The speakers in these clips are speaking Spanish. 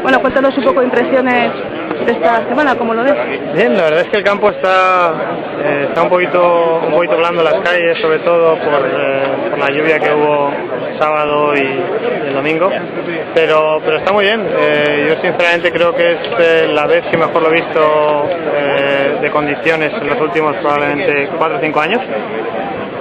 Bueno, cuéntanos un poco impresiones de esta semana, ¿cómo lo ves? Bien, la verdad es que el campo está un poquito blando en las calles, sobre todo por la lluvia que hubo sábado y el domingo, pero está muy bien. Yo sinceramente creo que es la vez que mejor lo he visto de condiciones en los últimos probablemente 4 o 5 años.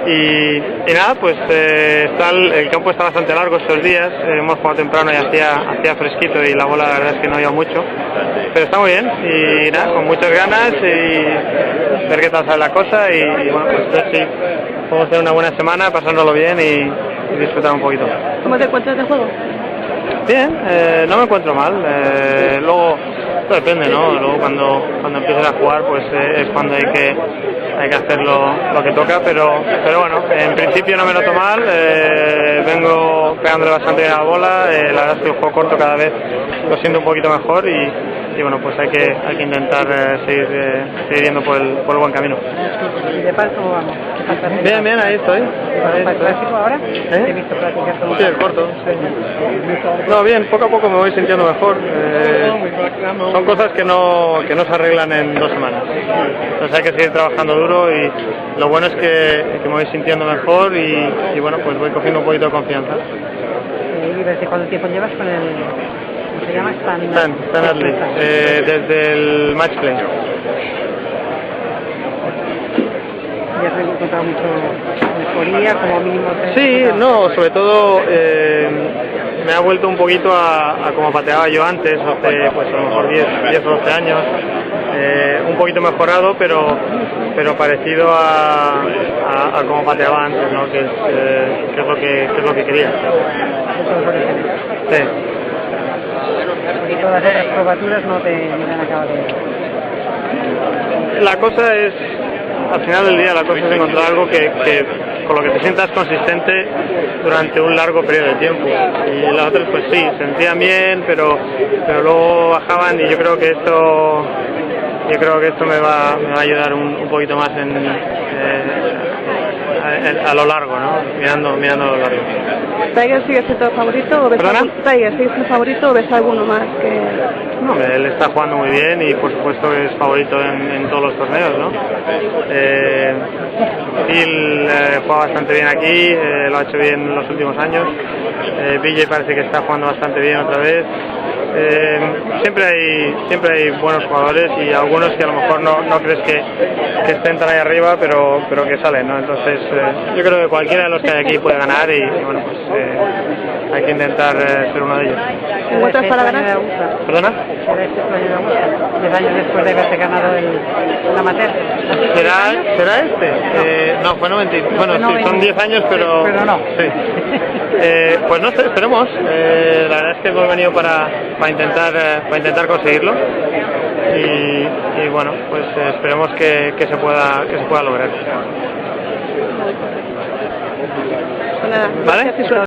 Y nada, pues el campo está bastante largo estos días, hemos jugado temprano y hacía fresquito y la bola la verdad es que no iba mucho, pero está muy bien y nada, con muchas ganas y ver qué tal sale la cosa y bueno, pues ver si podemos tener una buena semana, pasándolo bien y disfrutar un poquito. ¿Cómo te encuentras de juego? Bien, no me encuentro mal, luego esto depende, ¿no? Luego cuando empieces a jugar pues es cuando hay que hacer lo que toca, pero bueno, en principio no me noto mal, vengo pegándole bastante bien a la bola, la verdad es que el juego corto cada vez lo siento un poquito mejor y bueno, pues hay que intentar seguir yendo por el buen camino. ¿Y de par cómo vamos? Bien, ahí estoy. ¿Para el clásico ahora? He visto practicar con Sí, el corto, sí. No, bien, poco a poco me voy sintiendo mejor. Son cosas que no se arreglan en 2 semanas. Entonces hay que seguir trabajando duro y lo bueno es que me voy sintiendo mejor y bueno, pues voy cogiendo un poquito de confianza. ¿Y desde cuánto tiempo llevas con el... ¿cómo se llama? Standard League, desde el match play. ¿Y has encontrado mucho mejoría, como mínimo? Sí, no, sobre todo me ha vuelto un poquito a como pateaba yo antes, hace pues a lo mejor 10 o 12 años, un poquito mejorado, pero parecido a como pateaba antes, ¿no? que es lo que quería. Sí. Y todas esas probaturas no te han acabado de... La cosa es, al final del día, la cosa es encontrar algo que con lo que te sientas consistente durante un largo periodo de tiempo. Y las otras, pues sí, sentían bien, pero luego bajaban y yo creo que esto me va a ayudar un poquito más a lo largo, ¿no? Mirando a lo largo. ¿Tiger sigue siendo favorito o ves Tiger sigue siendo favorito o ves alguno más que...? No, él está jugando muy bien y por supuesto es favorito en todos los torneos, ¿no? Phil juega bastante bien aquí, lo ha hecho bien en los últimos años. BJ parece que está jugando bastante bien otra vez. Siempre hay buenos jugadores y algunos que a lo mejor no crees que estén tan ahí arriba, pero que salen, ¿no? Entonces yo creo que cualquiera de los que hay aquí puede ganar y bueno, pues hay que intentar ser uno de ellos. ¿Encuentras para ganar? ¿Perdona? ¿Será este tu año de Augusta? 10 años después de haberte ganado el amateur. ¿Será este? No, fue 90. Bueno, sí, son 10 años, pero no. Sí. Pues no sé, esperemos. La verdad es que hemos venido para intentar conseguirlo y bueno, pues esperemos que se pueda lograr. Nada, ¿Vale?